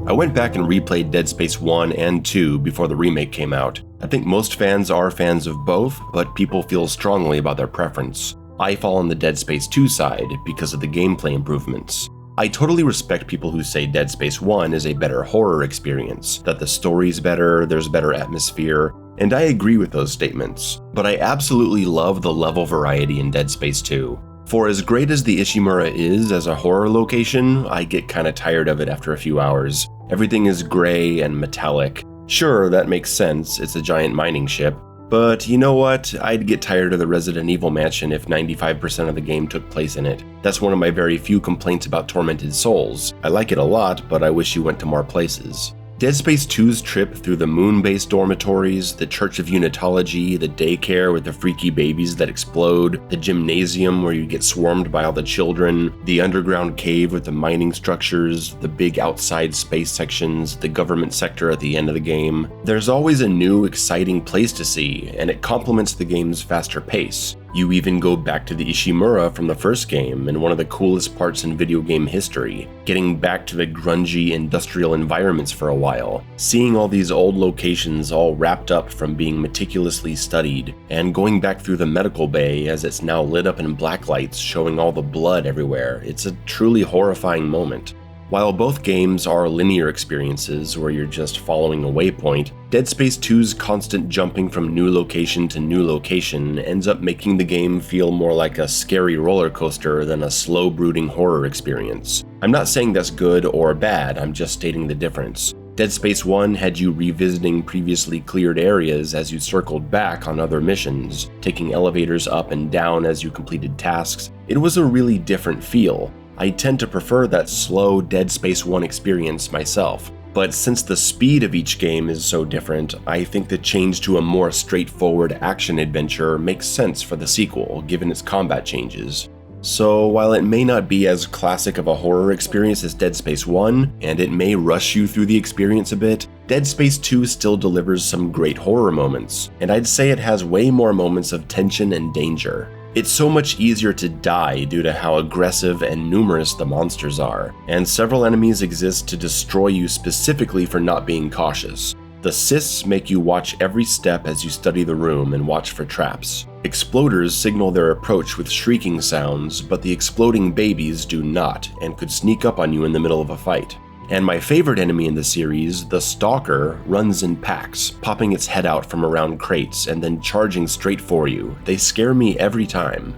I went back and replayed Dead Space 1 and 2 before the remake came out. I think most fans are fans of both, but people feel strongly about their preference. I fall on the Dead Space 2 side because of the gameplay improvements. I totally respect people who say Dead Space 1 is a better horror experience, that the story's better, there's better atmosphere, and I agree with those statements. But I absolutely love the level variety in Dead Space 2. For as great as the Ishimura is as a horror location, I get kinda tired of it after a few hours. Everything is gray and metallic. Sure, that makes sense, it's a giant mining ship. But you know what? I'd get tired of the Resident Evil mansion if 95% of the game took place in it. That's one of my very few complaints about Tormented Souls. I like it a lot, but I wish you went to more places. Dead Space 2's trip through the moon-based dormitories, the Church of Unitology, the daycare with the freaky babies that explode, the gymnasium where you get swarmed by all the children, the underground cave with the mining structures, the big outside space sections, the government sector at the end of the game. There's always a new, exciting place to see, and it complements the game's faster pace. You even go back to the Ishimura from the first game, and one of the coolest parts in video game history, getting back to the grungy industrial environments for a while, seeing all these old locations all wrapped up from being meticulously studied, and going back through the medical bay as it's now lit up in black lights showing all the blood everywhere. It's a truly horrifying moment. While both games are linear experiences where you're just following a waypoint, Dead Space 2's constant jumping from new location to new location ends up making the game feel more like a scary roller coaster than a slow brooding horror experience. I'm not saying that's good or bad, I'm just stating the difference. Dead Space 1 had you revisiting previously cleared areas as you circled back on other missions, taking elevators up and down as you completed tasks. It was a really different feel. I tend to prefer that slow Dead Space 1 experience myself, but since the speed of each game is so different, I think the change to a more straightforward action adventure makes sense for the sequel, given its combat changes. So while it may not be as classic of a horror experience as Dead Space 1, and it may rush you through the experience a bit, Dead Space 2 still delivers some great horror moments, and I'd say it has way more moments of tension and danger. It's so much easier to die due to how aggressive and numerous the monsters are, and several enemies exist to destroy you specifically for not being cautious. The cysts make you watch every step as you study the room and watch for traps. Exploders signal their approach with shrieking sounds, but the exploding babies do not, and could sneak up on you in the middle of a fight. And my favorite enemy in the series, the Stalker, runs in packs, popping its head out from around crates and then charging straight for you. They scare me every time.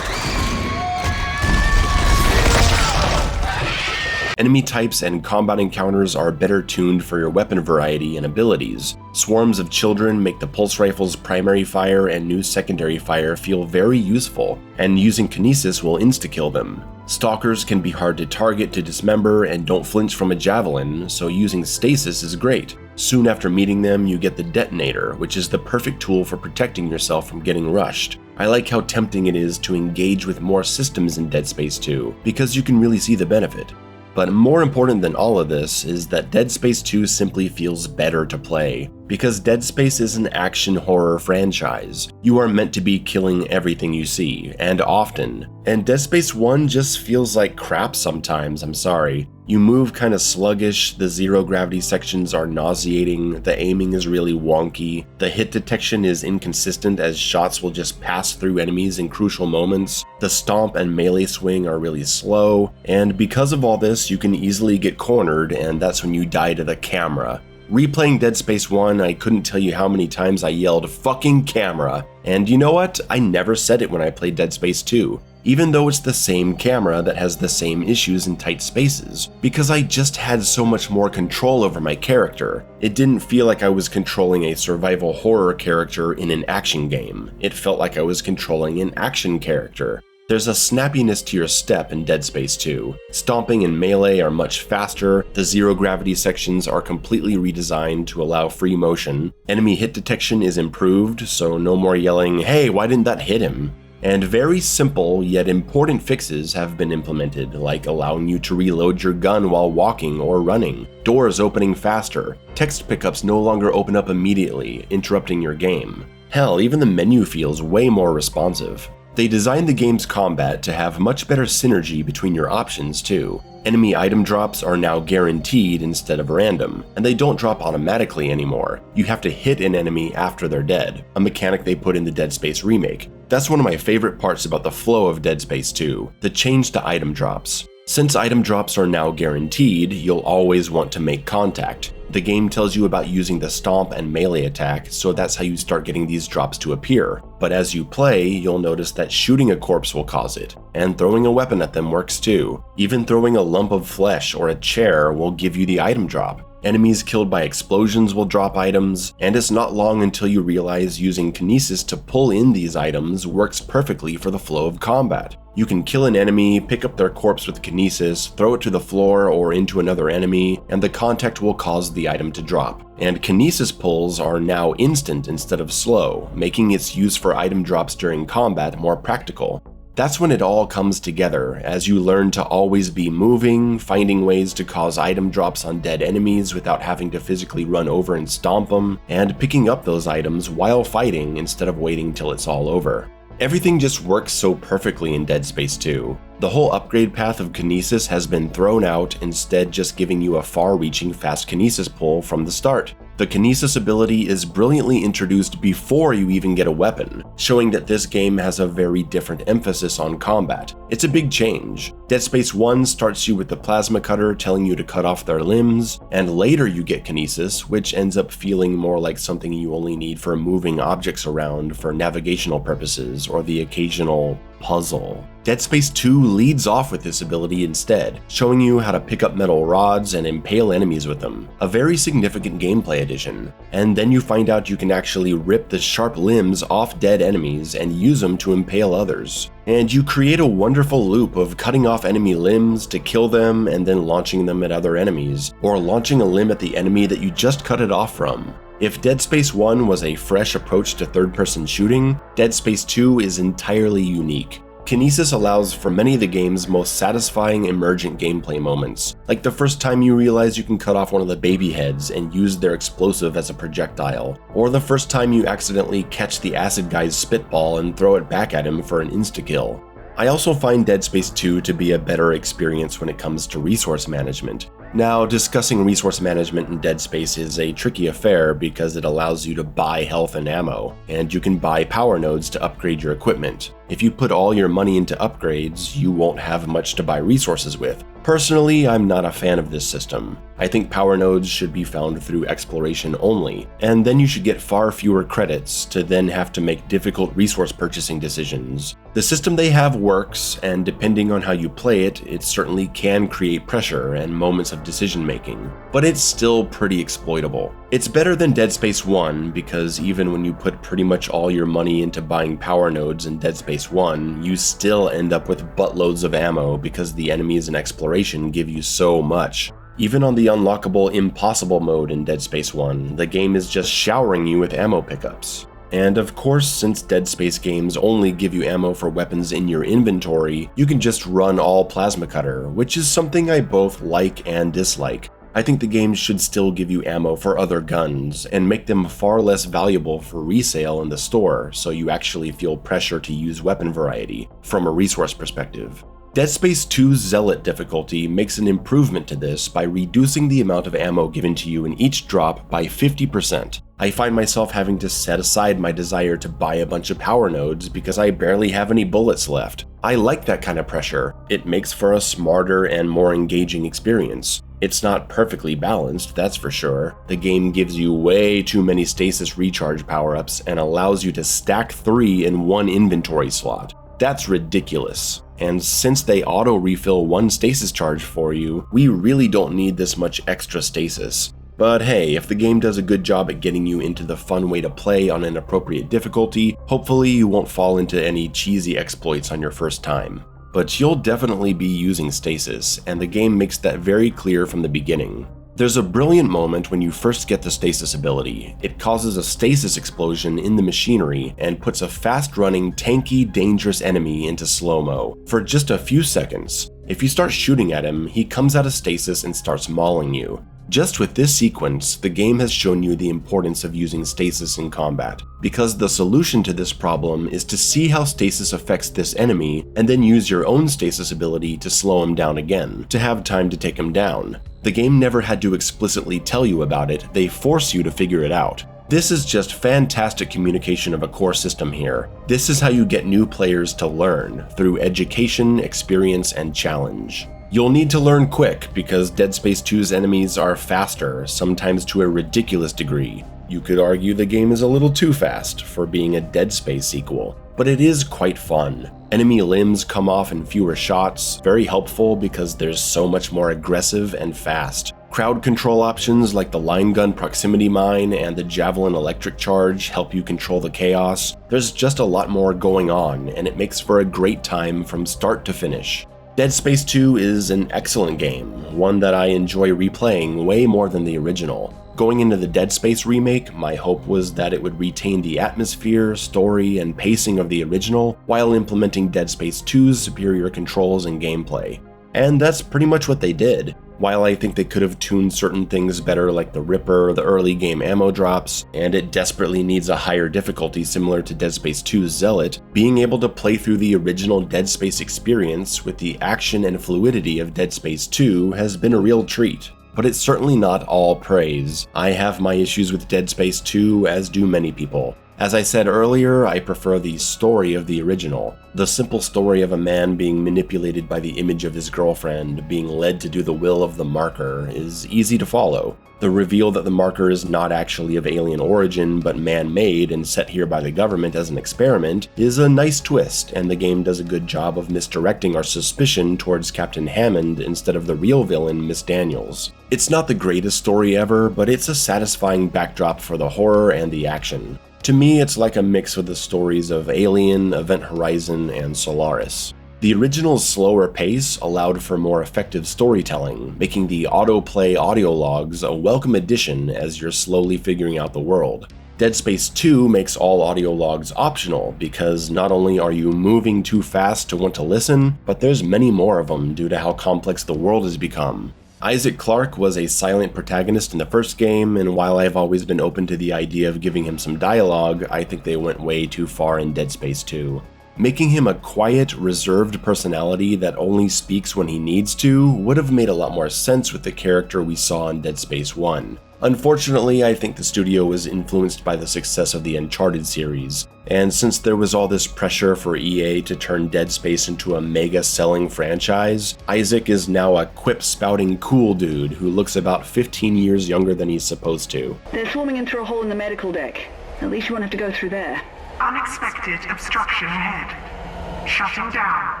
Enemy types and combat encounters are better tuned for your weapon variety and abilities. Swarms of children make the pulse rifle's primary fire and new secondary fire feel very useful, and using Kinesis will insta-kill them. Stalkers can be hard to target to dismember and don't flinch from a javelin, so using stasis is great. Soon after meeting them, you get the detonator, which is the perfect tool for protecting yourself from getting rushed. I like how tempting it is to engage with more systems in Dead Space 2, because you can really see the benefit. But more important than all of this is that Dead Space 2 simply feels better to play. Because Dead Space is an action horror franchise, you are meant to be killing everything you see, and often. And Dead Space 1 just feels like crap sometimes, I'm sorry. You move kinda sluggish, the zero gravity sections are nauseating, the aiming is really wonky, the hit detection is inconsistent as shots will just pass through enemies in crucial moments, the stomp and melee swing are really slow, and because of all this you can easily get cornered, and that's when you die to the camera. Replaying Dead Space 1, I couldn't tell you how many times I yelled "fucking camera," and you know what? I never said it when I played Dead Space 2. Even though it's the same camera that has the same issues in tight spaces, because I just had so much more control over my character. It didn't feel like I was controlling a survival horror character in an action game. It felt like I was controlling an action character. There's a snappiness to your step in Dead Space 2. Stomping and melee are much faster, the zero gravity sections are completely redesigned to allow free motion, enemy hit detection is improved, so no more yelling, "Hey, why didn't that hit him?" And very simple yet important fixes have been implemented, like allowing you to reload your gun while walking or running, doors opening faster, text pickups no longer open up immediately, interrupting your game. Hell, even the menu feels way more responsive. They designed the game's combat to have much better synergy between your options too. Enemy item drops are now guaranteed instead of random, and they don't drop automatically anymore. You have to hit an enemy after they're dead, a mechanic they put in the Dead Space remake. That's one of my favorite parts about the flow of Dead Space 2, the change to item drops. Since item drops are now guaranteed, you'll always want to make contact. The game tells you about using the stomp and melee attack, so that's how you start getting these drops to appear. But as you play, you'll notice that shooting a corpse will cause it, and throwing a weapon at them works too. Even throwing a lump of flesh or a chair will give you the item drop. Enemies killed by explosions will drop items, and it's not long until you realize using Kinesis to pull in these items works perfectly for the flow of combat. You can kill an enemy, pick up their corpse with Kinesis, throw it to the floor or into another enemy, and the contact will cause the item to drop. And Kinesis pulls are now instant instead of slow, making its use for item drops during combat more practical. That's when it all comes together, as you learn to always be moving, finding ways to cause item drops on dead enemies without having to physically run over and stomp them, and picking up those items while fighting instead of waiting till it's all over. Everything just works so perfectly in Dead Space 2. The whole upgrade path of Kinesis has been thrown out, instead just giving you a far-reaching fast Kinesis pull from the start. The Kinesis ability is brilliantly introduced before you even get a weapon, showing that this game has a very different emphasis on combat. It's a big change. Dead Space 1 starts you with the plasma cutter telling you to cut off their limbs, and later you get Kinesis, which ends up feeling more like something you only need for moving objects around for navigational purposes or the occasional puzzle. Dead Space 2 leads off with this ability instead, showing you how to pick up metal rods and impale enemies with them, a very significant gameplay addition. And then you find out you can actually rip the sharp limbs off dead enemies and use them to impale others. And you create a wonderful loop of cutting off enemy limbs to kill them and then launching them at other enemies, or launching a limb at the enemy that you just cut it off from. If Dead Space 1 was a fresh approach to third-person shooting, Dead Space 2 is entirely unique. Kinesis allows for many of the game's most satisfying emergent gameplay moments, like the first time you realize you can cut off one of the baby heads and use their explosive as a projectile, or the first time you accidentally catch the acid guy's spitball and throw it back at him for an insta-kill. I also find Dead Space 2 to be a better experience when it comes to resource management. Now, discussing resource management in Dead Space is a tricky affair because it allows you to buy health and ammo, and you can buy power nodes to upgrade your equipment. If you put all your money into upgrades, you won't have much to buy resources with. Personally, I'm not a fan of this system. I think power nodes should be found through exploration only, and then you should get far fewer credits to then have to make difficult resource purchasing decisions. The system they have works, and depending on how you play it, it certainly can create pressure and moments of decision making, but it's still pretty exploitable. It's better than Dead Space 1 because even when you put pretty much all your money into buying power nodes in Dead Space 1, you still end up with buttloads of ammo because the enemies in exploration give you so much. Even on the unlockable impossible mode in Dead Space 1, the game is just showering you with ammo pickups. And of course, since Dead Space games only give you ammo for weapons in your inventory, you can just run all plasma cutter, which is something I both like and dislike. I think the game should still give you ammo for other guns, and make them far less valuable for resale in the store, so you actually feel pressure to use weapon variety, from a resource perspective. Dead Space 2's Zealot difficulty makes an improvement to this by reducing the amount of ammo given to you in each drop by 50%. I find myself having to set aside my desire to buy a bunch of power nodes because I barely have any bullets left. I like that kind of pressure. It makes for a smarter and more engaging experience. It's not perfectly balanced, that's for sure. The game gives you way too many stasis recharge power-ups and allows you to stack 3 in one inventory slot. That's ridiculous. And since they auto-refill one stasis charge for you, we really don't need this much extra stasis. But hey, if the game does a good job at getting you into the fun way to play on an appropriate difficulty, hopefully you won't fall into any cheesy exploits on your first time. But you'll definitely be using stasis, and the game makes that very clear from the beginning. There's a brilliant moment when you first get the stasis ability. It causes a stasis explosion in the machinery and puts a fast-running, tanky, dangerous enemy into slow-mo for just a few seconds. If you start shooting at him, he comes out of stasis and starts mauling you. Just with this sequence, the game has shown you the importance of using stasis in combat, because the solution to this problem is to see how stasis affects this enemy and then use your own stasis ability to slow him down again, to have time to take him down. The game never had to explicitly tell you about it, they force you to figure it out. This is just fantastic communication of a core system here. This is how you get new players to learn, through education, experience, and challenge. You'll need to learn quick, because Dead Space 2's enemies are faster, sometimes to a ridiculous degree. You could argue the game is a little too fast for being a Dead Space sequel, but it is quite fun. Enemy limbs come off in fewer shots, very helpful because there's so much more aggressive and fast. Crowd control options like the line gun proximity mine and the javelin electric charge help you control the chaos. There's just a lot more going on, and it makes for a great time from start to finish. Dead Space 2 is an excellent game, one that I enjoy replaying way more than the original. Going into the Dead Space remake, my hope was that it would retain the atmosphere, story, and pacing of the original, while implementing Dead Space 2's superior controls and gameplay. And that's pretty much what they did. While I think they could have tuned certain things better like the Ripper, the early game ammo drops, and it desperately needs a higher difficulty similar to Dead Space 2's Zealot, being able to play through the original Dead Space experience with the action and fluidity of Dead Space 2 has been a real treat. But it's certainly not all praise. I have my issues with Dead Space 2, as do many people. As I said earlier, I prefer the story of the original. The simple story of a man being manipulated by the image of his girlfriend, being led to do the will of the marker, is easy to follow. The reveal that the marker is not actually of alien origin but man-made and set here by the government as an experiment is a nice twist, and the game does a good job of misdirecting our suspicion towards Captain Hammond instead of the real villain, Miss Daniels. It's not the greatest story ever, but it's a satisfying backdrop for the horror and the action. To me, it's like a mix of the stories of Alien, Event Horizon, and Solaris. The original's slower pace allowed for more effective storytelling, making the autoplay audio logs a welcome addition as you're slowly figuring out the world. Dead Space 2 makes all audio logs optional because not only are you moving too fast to want to listen, but there's many more of them due to how complex the world has become. Isaac Clarke was a silent protagonist in the first game, and while I've always been open to the idea of giving him some dialogue, I think they went way too far in Dead Space 2. Making him a quiet, reserved personality that only speaks when he needs to would have made a lot more sense with the character we saw in Dead Space 1. Unfortunately, I think the studio was influenced by the success of the Uncharted series, and since there was all this pressure for EA to turn Dead Space into a mega-selling franchise, Isaac is now a quip-spouting cool dude who looks about 15 years younger than he's supposed to. They're swarming in through a hole in the medical deck. At least you won't have to go through there. Unexpected obstruction ahead. Shutting down.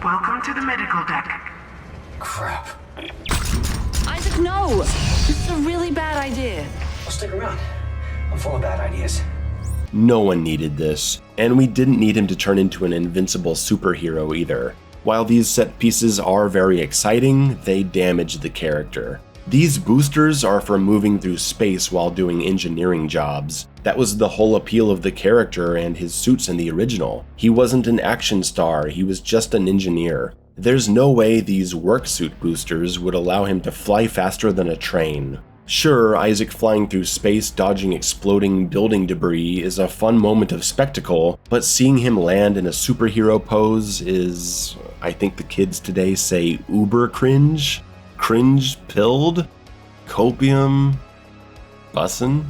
Welcome to the medical deck. Crap. Isaac, no! This is a really bad idea. I'll stick around. I'm full of bad ideas. No one needed this, and we didn't need him to turn into an invincible superhero either. While these set pieces are very exciting, they damage the character. These boosters are for moving through space while doing engineering jobs. That was the whole appeal of the character and his suits in the original. He wasn't an action star, he was just an engineer. There's no way these work suit boosters would allow him to fly faster than a train. Sure, Isaac flying through space dodging exploding building debris is a fun moment of spectacle, but seeing him land in a superhero pose is, I think the kids today say, uber cringe? Cringe-pilled? Copium? Bussin'?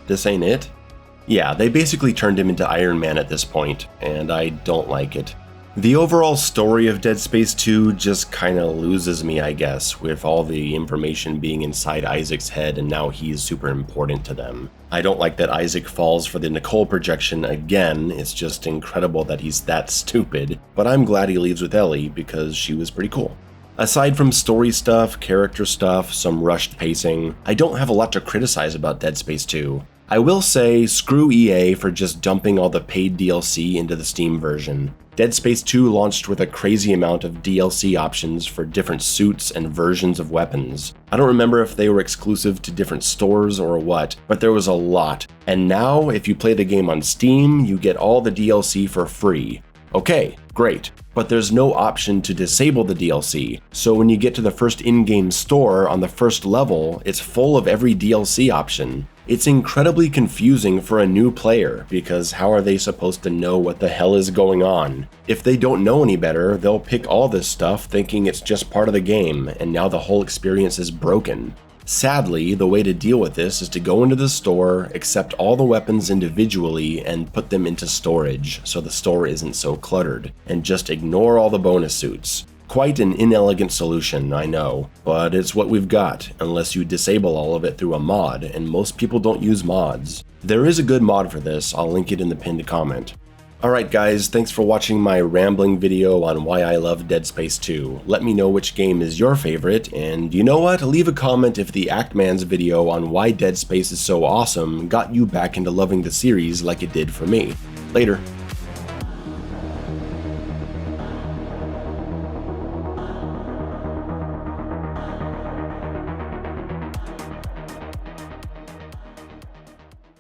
This ain't it? Yeah, they basically turned him into Iron Man at this point, and I don't like it. The overall story of Dead Space 2 just kinda loses me, I guess, with all the information being inside Isaac's head and now he's super important to them. I don't like that Isaac falls for the Nicole projection again, it's just incredible that he's that stupid, but I'm glad he leaves with Ellie because she was pretty cool. Aside from story stuff, character stuff, some rushed pacing, I don't have a lot to criticize about Dead Space 2. I will say, screw EA for just dumping all the paid DLC into the Steam version. Dead Space 2 launched with a crazy amount of DLC options for different suits and versions of weapons. I don't remember if they were exclusive to different stores or what, but there was a lot. And now, if you play the game on Steam, you get all the DLC for free. Okay, Great. But there's no option to disable the DLC, so when you get to the first in-game store on the first level, it's full of every DLC option. It's incredibly confusing for a new player, because how are they supposed to know what the hell is going on? If they don't know any better, they'll pick all this stuff thinking it's just part of the game, and now the whole experience is broken. Sadly, the way to deal with this is to go into the store, accept all the weapons individually, and put them into storage so the store isn't so cluttered, and just ignore all the bonus suits. Quite an inelegant solution, I know, but it's what we've got, unless you disable all of it through a mod, and most people don't use mods. There is a good mod for this, I'll link it in the pinned comment. Alright guys, thanks for watching my rambling video on why I love Dead Space 2. Let me know which game is your favorite, and you know what? Leave a comment if the Actman's video on why Dead Space is so awesome got you back into loving the series like it did for me. Later.